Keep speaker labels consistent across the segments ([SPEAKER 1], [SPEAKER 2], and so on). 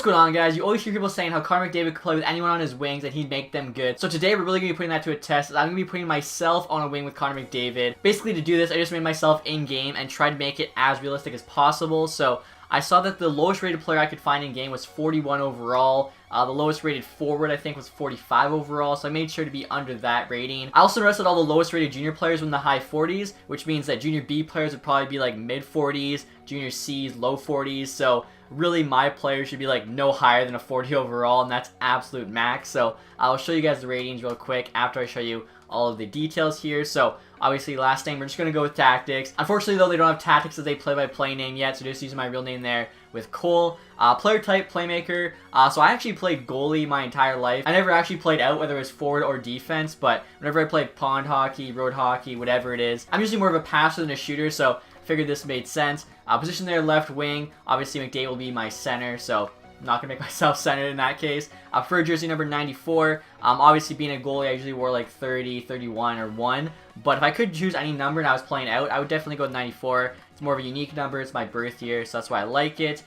[SPEAKER 1] What's going on, guys? You always hear people saying how Connor McDavid could play with anyone on his wings and he'd make them good. So today we're really going to be putting that to a test. I'm going to be putting myself on a wing with Connor McDavid. Basically, to do this, I just made myself in-game and tried to make it as realistic as possible. So I saw that the lowest rated player I could find in-game was 41 overall. The lowest rated forward, I think, was 45 overall, so I made sure to be under that rating. I also noticed that all the lowest rated junior players were in the high 40s, which means that junior B players would probably be like mid 40s, junior C's low 40s, so really my player should be like no higher than a 40 overall, and that's absolute max. So I'll show you guys the ratings real quick after I show you all of the details here. So obviously last name, we're just going to go with Tactics. Unfortunately though, they don't have Tactics as a play-by-play name yet, so just using my real name there with Cole. Player type, playmaker. So I actually played goalie my entire life. I never actually played out, whether it was forward or defense, but whenever I played pond hockey, road hockey, whatever it is, I'm usually more of a passer than a shooter, so figured this made sense. Position there, left wing. Obviously McDavid will be my center, so I'm not going to make myself center in that case. For jersey number 94, obviously being a goalie, I usually wore like 30, 31, or 1. But if I could choose any number and I was playing out, I would definitely go with 94. It's more of a unique number. It's my birth year, so that's why I like it.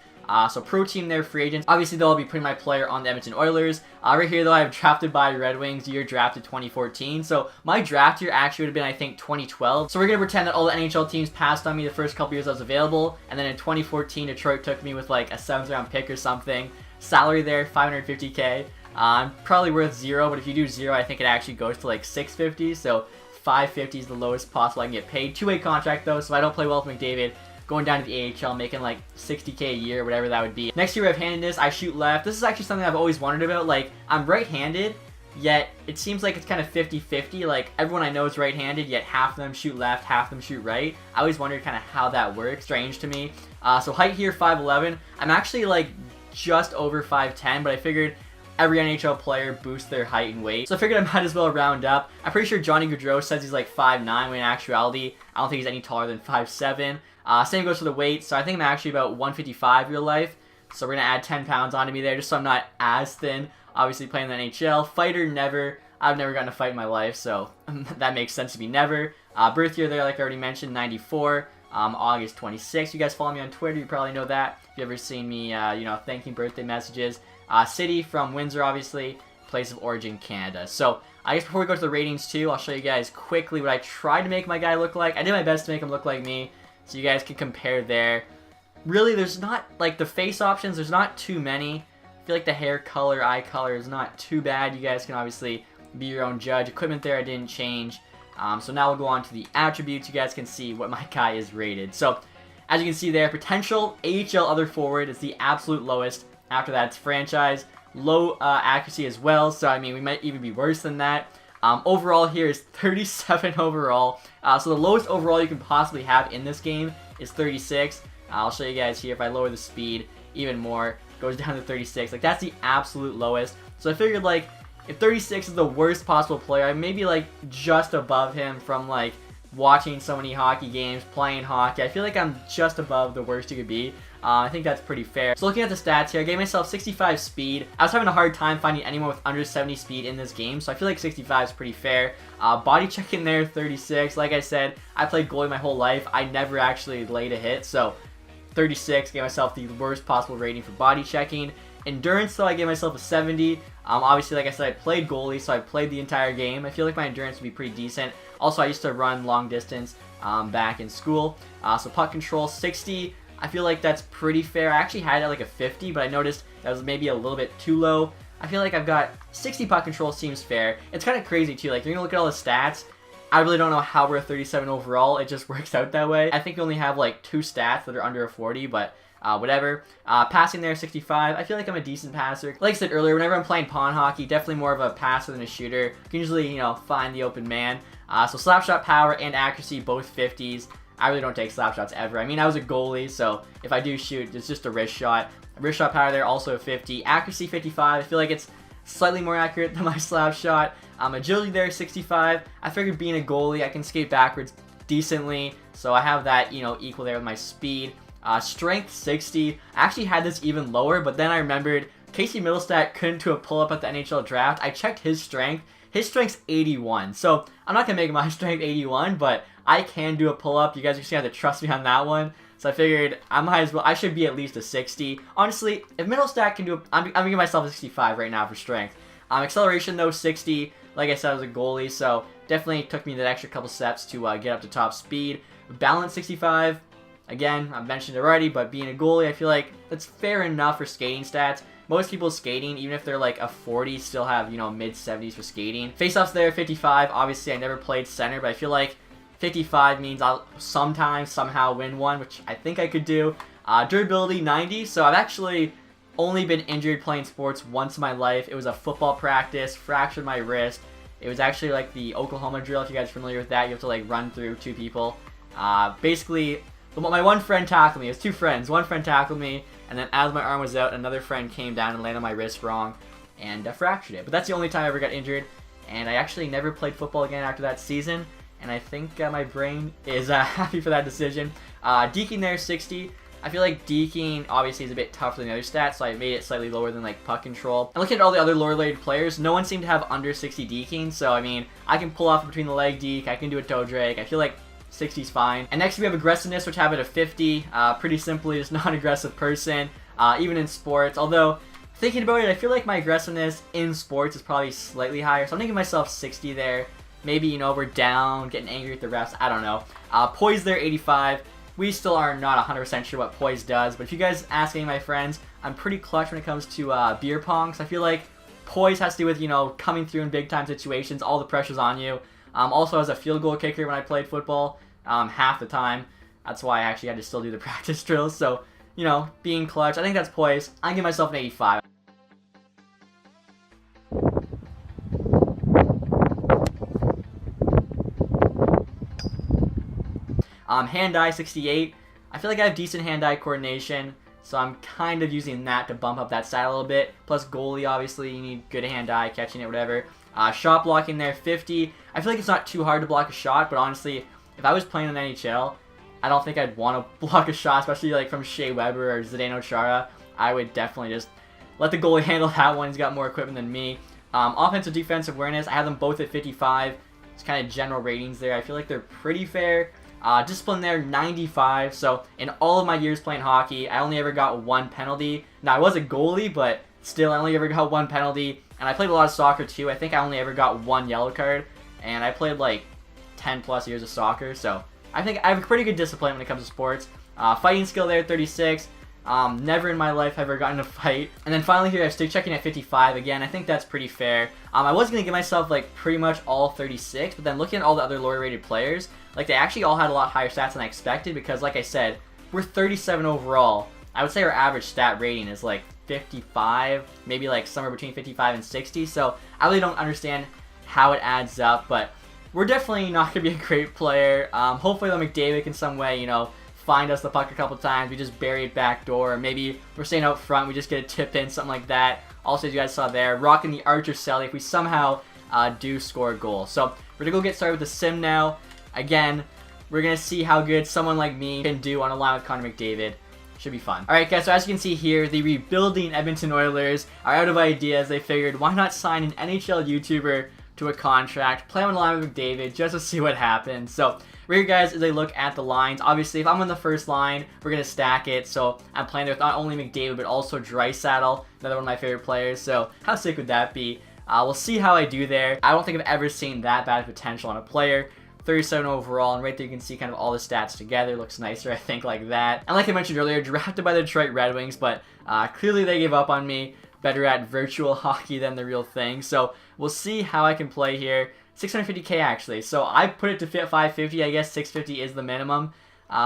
[SPEAKER 1] So pro team there, free agents. Obviously, though, I'll be putting my player on the Edmonton Oilers. Right here, though, I have drafted by Red Wings, year drafted 2014. So my draft year actually would have been, I think, 2012. So we're going to pretend that all the NHL teams passed on me the first couple years I was available. And then in 2014, Detroit took me with like a 7th round pick or something. Salary there, $550K. I'm probably worth 0, but if you do 0, I think it actually goes to like 650. So 550 is the lowest possible I can get paid. 2-way contract, though, so if I don't play well with McDavid, going down to the AHL, making like 60K a year, whatever that would be. Next year we have handedness. I shoot left. This is actually something I've always wondered about. Like, I'm right-handed, yet it seems like it's kind of 50-50. Like, everyone I know is right-handed, yet half of them shoot left, half of them shoot right. I always wondered kind of how that works. Strange to me. So height here, 5'11". I'm actually like just over 5'10", but I figured every NHL player boosts their height and weight. So I figured I might as well round up. I'm pretty sure Johnny Gaudreau says he's like 5'9", when in actuality, I don't think he's any taller than 5'7". Same goes for the weight, so I think I'm actually about 155 real life. So we're going to add 10 pounds onto me there, just so I'm not as thin. Obviously playing the NHL. Fighter, never. I've never gotten a fight in my life, so that makes sense to be never. Birth year there, like I already mentioned, 94. August 26th. You guys follow me on Twitter, you probably know that. If you've ever seen me, thanking birthday messages. City from Windsor, obviously. Place of origin, Canada. So I guess before we go to the ratings too, I'll show you guys quickly what I tried to make my guy look like. I did my best to make him look like me, so you guys can compare there. Really, there's not, like, the face options, there's not too many. I feel like the hair color, eye color is not too bad. You guys can obviously be your own judge. Equipment there I didn't change. So now we'll go on to the attributes. You guys can see what my guy is rated. So, as you can see there, potential AHL other forward is the absolute lowest. After that, it's franchise. Low accuracy as well, so I mean, we might even be worse than that. Overall here is 37 overall. So the lowest overall you can possibly have in this game is 36. I'll show you guys here. If I lower the speed even more, it goes down to 36. Like, that's the absolute lowest. So I figured, like, if 36 is the worst possible player, I may be like just above him from like watching so many hockey games, playing hockey. I feel like I'm just above the worst you could be. I think that's pretty fair. So looking at the stats here, I gave myself 65 speed. I was having a hard time finding anyone with under 70 speed in this game, so I feel like 65 is pretty fair. Body check in there, 36. Like I said, I played goalie my whole life. I never actually laid a hit, so 36, gave myself the worst possible rating for body checking. Endurance, though, I gave myself a 70. Obviously, like I said, I played goalie, so I played the entire game. I feel like my endurance would be pretty decent. Also, I used to run long distance back in school. So puck control, 60. I feel like that's pretty fair. I actually had it at like a 50, but I noticed that was maybe a little bit too low. I feel like I've got 60 puck control seems fair. It's kind of crazy, too. Like, you're going to look at all the stats. I really don't know how we're a 37 overall. It just works out that way. I think we only have like 2 stats that are under a 40, but whatever. Passing there, 65. I feel like I'm a decent passer. Like I said earlier, whenever I'm playing pond hockey, definitely more of a passer than a shooter. You can usually, find the open man. So slap shot power and accuracy, both 50s. I really don't take slap shots ever. I mean, I was a goalie, so if I do shoot, it's just a wrist shot. Wrist shot power there, also a 50. Accuracy, 55. I feel like it's slightly more accurate than my slap shot. Agility there, 65. I figured being a goalie, I can skate backwards decently, so I have that, equal there with my speed. Strength, 60. I actually had this even lower, but then I remembered Casey Middlestat couldn't do a pull-up at the NHL draft. I checked his strength. His strength's 81, so I'm not going to make my strength 81, but I can do a pull-up. You guys are just going to have to trust me on that one. So I figured I might as well, I should be at least a 60. Honestly, if mental stat can do, I'm giving myself a 65 right now for strength. Acceleration though, 60. Like I said, I was a goalie, so definitely took me that extra couple steps to get up to top speed. Balance, 65. Again, I've mentioned it already, but being a goalie, I feel like that's fair enough for skating stats. Most people skating, even if they're like a 40, still have, you know, mid-70s for skating. Face-offs there, 55. Obviously, I never played center, but I feel like 55 means I'll sometimes, somehow win one, which I think I could do. Durability, 90. So I've actually only been injured playing sports once in my life. It was a football practice, fractured my wrist. It was actually like the Oklahoma drill, if you guys are familiar with that. You have to like run through 2 people. Basically, my one friend tackled me. It was 2 friends. One friend tackled me, and then as my arm was out, another friend came down and landed on my wrist wrong and fractured it. But that's the only time I ever got injured, and I actually never played football again after that season, and I think my brain is happy for that decision. Deking there, 60. I feel like deking obviously is a bit tougher than the other stats, so I made it slightly lower than like puck control. And looking at all the other lower-rated players, no one seemed to have under 60 deking, so I mean, I can pull off between the leg deke, I can do a toe drag. I feel like 60's fine. And next we have aggressiveness, which have it at 50. Pretty simply, just not an aggressive person, even in sports. Although, thinking about it, I feel like my aggressiveness in sports is probably slightly higher, so I'm thinking myself 60 there. Maybe, you know, we're down, getting angry at the refs, I don't know. Poise there, 85. We still are not 100% sure what poise does, but if you guys ask any of my friends, I'm pretty clutch when it comes to beer pong, so I feel like poise has to do with, you know, coming through in big time situations, all the pressure's on you. Also as a field goal kicker when I played football, half the time. That's why I actually had to still do the practice drills, so, you know, being clutch, I think that's poise. I give myself an 85. Hand-eye, 68. I feel like I have decent hand-eye coordination, so I'm kind of using that to bump up that stat a little bit. Plus goalie, obviously, you need good hand-eye, catching it, whatever. Shot blocking there, 50. I feel like it's not too hard to block a shot, but honestly, if I was playing in the NHL, I don't think I'd want to block a shot, especially like from Shea Weber or Zdeno Chara. I would definitely just let the goalie handle that one. He's got more equipment than me. Offensive defensive awareness, I have them both at 55. It's kind of general ratings there. I feel like they're pretty fair. Discipline there, 95. So in all of my years playing hockey, I only ever got 1 penalty. Now I was a goalie, but still I only ever got 1 penalty. And I played a lot of soccer too. I think I only ever got 1 yellow card. And I played like 10 plus years of soccer. So I think I have a pretty good discipline when it comes to sports. Fighting skill there, 36. Never in my life have I ever gotten a fight. And then finally here I have stick checking at 55. Again, I think that's pretty fair. I was going to give myself like pretty much all 36, but then looking at all the other lower rated players, like they actually all had a lot higher stats than I expected because like I said, we're 37 overall. I would say our average stat rating is like 55, maybe like somewhere between 55 and 60. So I really don't understand how it adds up, but we're definitely not going to be a great player. Hopefully the McDavid in some way, you know, find us the puck a couple times, we just bury it back door, or maybe we're staying out front, we just get a tip in, something like that. Also, as you guys saw there, rocking the Archer Selly if we somehow do score a goal. So we're going to go get started with the sim now. Again, we're going to see how good someone like me can do on a line with Connor McDavid. Should be fun. Alright guys, so as you can see here, the rebuilding Edmonton Oilers are out of ideas. They figured, why not sign an NHL YouTuber to a contract, play on a line with McDavid just to see what happens. So right here guys, as I look at the lines, obviously if I'm on the first line, we're going to stack it. So I'm playing there with not only McDavid, but also Draisaitl, another one of my favorite players. So how sick would that be? We'll see how I do there. I don't think I've ever seen that bad potential on a player. 37 overall, and right there you can see kind of all the stats together. Looks nicer, I think, like that. And like I mentioned earlier, drafted by the Detroit Red Wings, but clearly they gave up on me. Better at virtual hockey than the real thing. So we'll see how I can play here. 650k actually. So I put it to fit 550. I guess 650 is the minimum.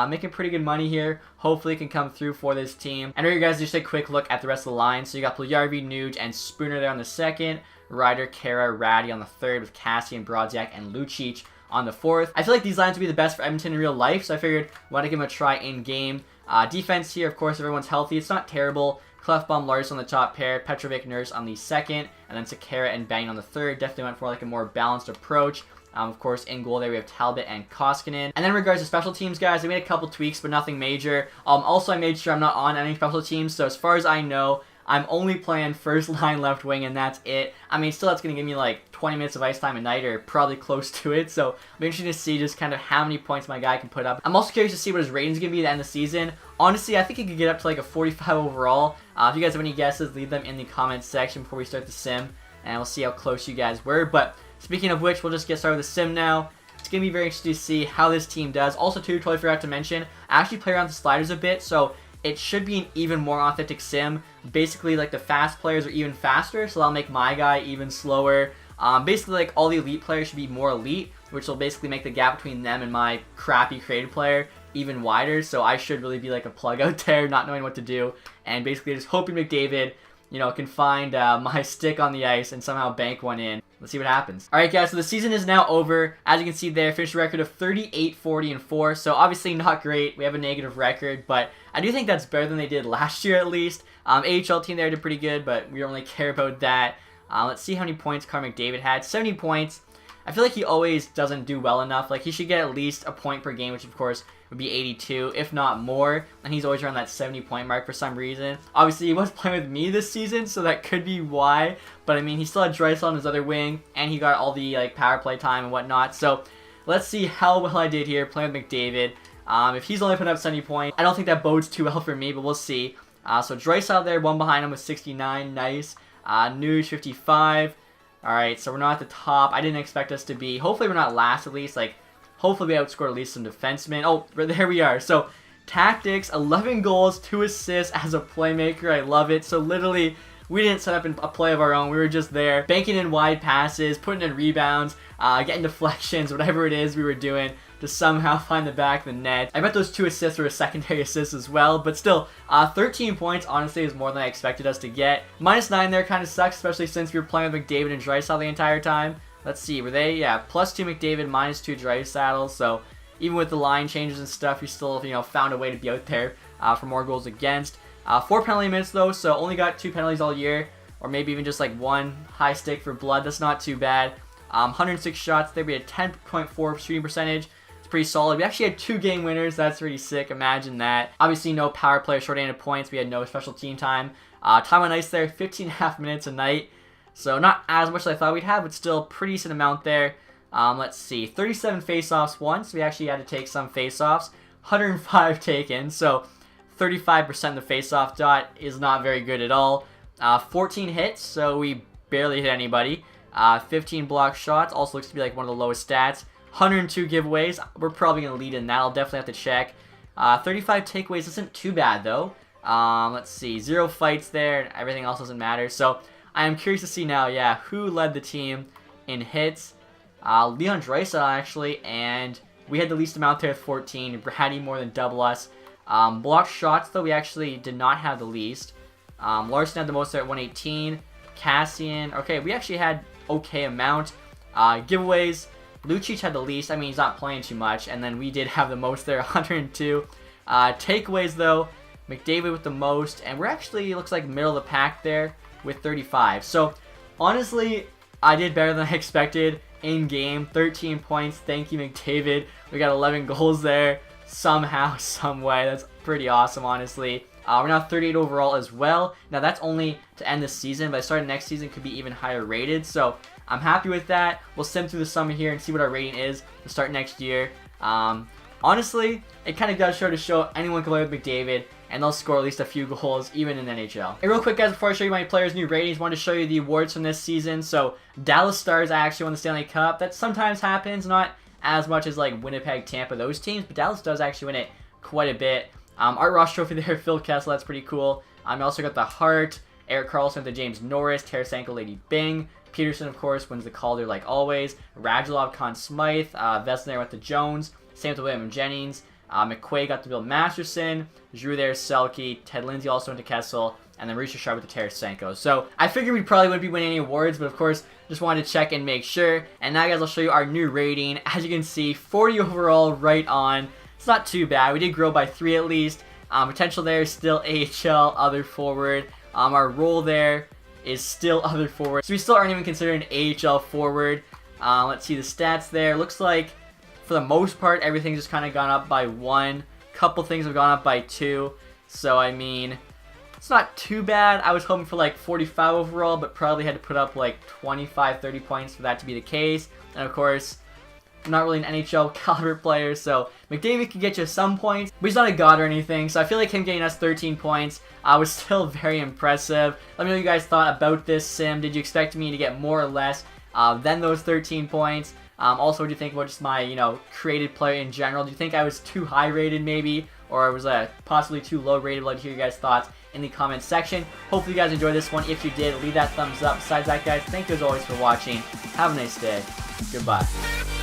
[SPEAKER 1] Making pretty good money here. Hopefully it can come through for this team. And here guys, just a quick look at the rest of the line. So you got Puljujarvi, Nuge, and Spooner there on the second. Ryder, Kara, Ratty on the third with Cassian, Brodziak, and Lucic on the fourth. I feel like these lines would be the best for Edmonton in real life, so I figured why not give them a try in game. Defense here, of course, everyone's healthy. It's not terrible. Clefbaum, Lars on the top pair, Petrovic, Nurse on the second, and then Sakara and Bang on the third. Definitely went for like a more balanced approach. Of course, in goal there we have Talbot and Koskinen. And then in regards to special teams, guys, I made a couple tweaks, but nothing major. Also, I made sure I'm not on any special teams, so as far as I know, I'm only playing first line left wing, and that's it. I mean, still that's going to give me like 20 minutes of ice time a night, or probably close to it. So I'm interested to see just kind of how many points my guy can put up. I'm also curious to see what his rating's going to be at the end of the season. Honestly, I think he could get up to like a 45 overall. If you guys have any guesses, leave them in the comments section before we start the sim, and we'll see how close you guys were. But speaking of which, we'll just get started with the sim now. It's going to be very interesting to see how this team does. Also, too, totally forgot to mention, I actually play around the sliders a bit, so it should be an even more authentic sim. Basically, like, the fast players are even faster, so that'll make my guy even slower. Basically, like, all the elite players should be more elite, which will basically make the gap between them and my crappy creative player even wider. So I should really be like a plug out there, not knowing what to do, and basically just hoping McDavid, you know, can find my stick on the ice and somehow bank one in. Let's see what happens. Alright guys, so the season is now over. As you can see there, finished a record of 38, 40, and 4. So obviously not great. We have a negative record, but I do think that's better than they did last year at least. AHL team there did pretty good, but we don't really care about that. Let's see how many points Connor McDavid had. 70 points. I feel like he always doesn't do well enough. Like, he should get at least a point per game, which of course would be 82, if not more. And he's always around that 70-point mark for some reason. Obviously, he was playing with me this season, so that could be why. But I mean, he still had Draisaitl on his other wing, and he got all the like power play time and whatnot. So let's see how well I did here playing with McDavid. If he's only putting up 70 points, I don't think that bodes too well for me, but we'll see. So Draisaitl there, one behind him with 69, nice. Nuge 55. Alright, so we're not at the top. I didn't expect us to be. Hopefully we're not last at least. Like, hopefully we outscored at least some defensemen. Oh, there we are. So, Tactics, 11 goals, 2 assists as a playmaker. I love it. So, literally, we didn't set up a play of our own. We were just there, banking in wide passes, putting in rebounds, getting deflections, whatever it is we were doing to somehow find the back of the net. I bet those 2 assists were a secondary assist as well, but still, 13 points honestly is more than I expected us to get. -9 there kind of sucks, especially since we were playing with McDavid and Draisaitl the entire time. Let's see, were they? Yeah, +2 McDavid, -2 Draisaitl, so even with the line changes and stuff, we still, you know, found a way to be out there for more goals against. 4 penalty minutes though, so only got 2 penalties all year, or maybe even just like 1 high stick for blood. That's not too bad. 106 shots there, we had 10.4 shooting percentage. Pretty solid. We actually had 2 game winners. That's pretty sick. Imagine that. Obviously, no power play or short-handed points. We had no special team time. Time on ice there, 15.5 minutes a night. So not as much as I thought we'd have, but still pretty decent amount there. Let's see. 37 face-offs won, so we actually had to take some face-offs. 105 taken, so 35% of the face-off dot is not very good at all. 14 hits, so we barely hit anybody. 15 block shots, also looks to be like one of the lowest stats. 102 giveaways. We're probably going to lead in that. I'll definitely have to check. 35 takeaways isn't too bad, though. Let's see. 0 fights there. Everything else doesn't matter. So, I am curious to see now, yeah, who led the team in hits. Leon Draisaitl, actually, and we had the least amount there at 14. Brady more than double us. Blocked shots, though, we actually did not have the least. Larson had the most there at 118. Cassian. Okay, we actually had okay amount. Giveaways. Lucic had the least. I mean, he's not playing too much. And then we did have the most there, 102. Takeaways, though, McDavid with the most. And we're actually, looks like, middle of the pack there with 35. So, honestly, I did better than I expected in-game. 13 points. Thank you, McDavid. We got 11 goals there somehow, some way. That's pretty awesome, honestly. We're now 38 overall as well. Now, that's only to end the season, but I started next season could be even higher rated. So, I'm happy with that. We'll sim through the summer here and see what our rating is to start next year. Honestly, it kind of does show anyone can play with McDavid, and they'll score at least a few goals, even in the NHL. Hey, real quick, guys, before I show you my players' new ratings, I wanted to show you the awards from this season. So, Dallas Stars actually won the Stanley Cup. That sometimes happens, not as much as like Winnipeg, Tampa, those teams, but Dallas does actually win it quite a bit. Art Ross Trophy there, Phil Kessel, that's pretty cool. I also got the Hart, Eric Carlson, the James Norris, Tarasenko, Lady Bing. Peterson, of course, wins the Calder like always. Radulov, Conn Smythe. Vesna with the Jones. Same with William Jennings. McQuaid got the Bill Masterson. Drew there, Selke. Ted Lindsay also went to Kessel. And then Risha Sharp with the Tarasenko. So I figured we probably wouldn't be winning any awards, but of course, just wanted to check and make sure. And now, guys, I'll show you our new rating. As you can see, 40 overall, right on. It's not too bad. We did grow by 3 at least. Potential there is still AHL, other forward. Our role there is still other forward. So we still aren't even considered an AHL forward. Let's see the stats there. Looks like, for the most part, everything's just kind of gone up by 1. Couple things have gone up by 2. So, I mean, It's not too bad. I was hoping for like 45 overall, but probably had to put up like 25, 30 points for that to be the case. And of course, I'm not really an NHL caliber player, so McDavid can get you some points, but he's not a god or anything, so I feel like him getting us 13 points was still very impressive. Let me know what you guys thought about this sim. Did you expect me to get more or less than those 13 points? Also, what do you think about just my, created player in general? Do you think I was too high rated maybe, or was possibly too low rated? I'd like to hear your guys' thoughts in the comments section. Hopefully you guys enjoyed this one. If you did, leave that thumbs up. Besides that, guys, thank you as always for watching. Have a nice day. Goodbye.